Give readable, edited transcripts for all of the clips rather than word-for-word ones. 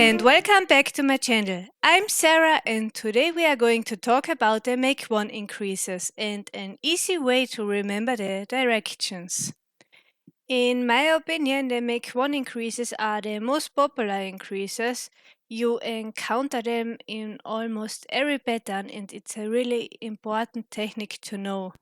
and welcome back to my channel. I'm Sarah and today we are going to talk about the Make 1 increases and an easy way to remember the directions. In my opinion, the Make 1 increases are the most popular increases. You encounter them in almost every pattern and it's a really important technique to know.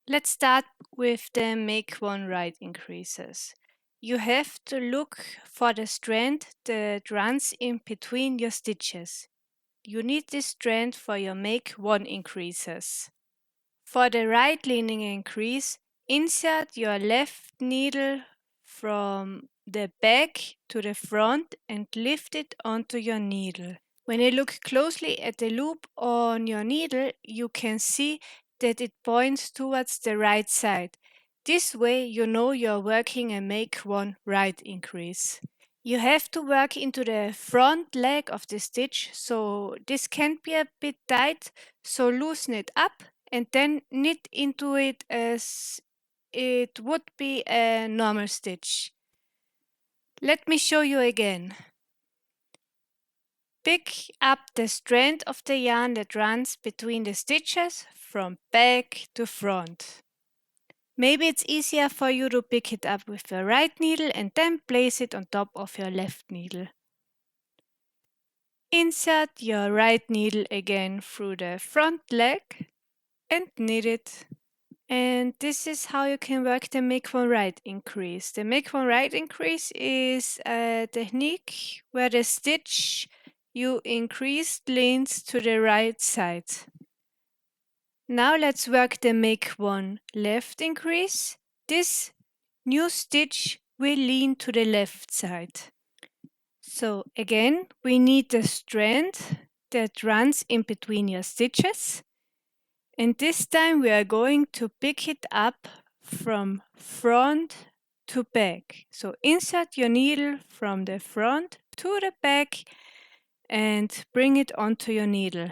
Let's start with the Make 1 right increases. You have to look for the strand that runs in between your stitches. You need this strand for your Make 1 increases. For the right leaning increase, insert your left needle from the back to the front and lift it onto your needle. When you look closely at the loop on your needle, you can see that it points towards the right side. This way you know you're working a Make 1 right increase. You have to work into the front leg of the stitch, so this can be a bit tight, so loosen it up and then knit into it as it would be a normal stitch. Let me show you again. Pick up the strand of the yarn that runs between the stitches from back to front. Maybe it's easier for you to pick it up with your right needle and then place it on top of your left needle. Insert your right needle again through the front leg and knit it. And this is how you can work the Make 1 right increase. The Make 1 right increase is a technique where the stitch you increased leans to the right side. Now let's work the Make 1 left increase. This new stitch will lean to the left side. So again, we need the strand that runs in between your stitches. And this time we are going to pick it up from front to back. So insert your needle from the front to the back and bring it onto your needle.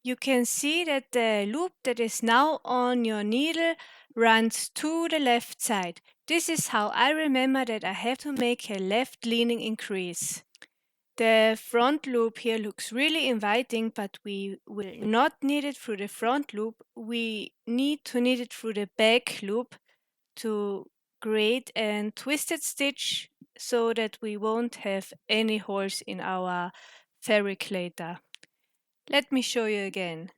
You can see that the loop that is now on your needle runs to the left side. This is how I remember that I have to make a left leaning increase. The front loop here looks really inviting, but we will not knit it through the front loop. We need to knit it through the back loop to create a twisted stitch so that we won't have any holes in our fabric later. Let me show you again.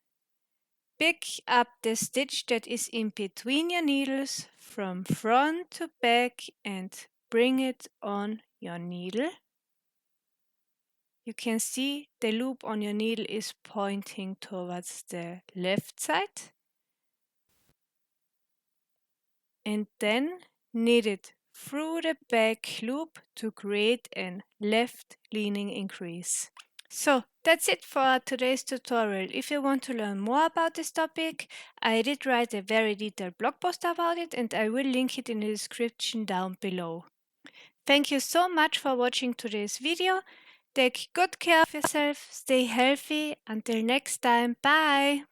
Pick up the stitch that is in between your needles from front to back and bring it on your needle. You can see the loop on your needle is pointing towards the left side. And then knit it through the back loop to create a left leaning increase. So that's it for today's tutorial. If you want to learn more about this topic, I did write a very detailed blog post about it and I will link it in the description down below. Thank you so much for watching today's video. Take good care of yourself, stay healthy. Until next time, bye!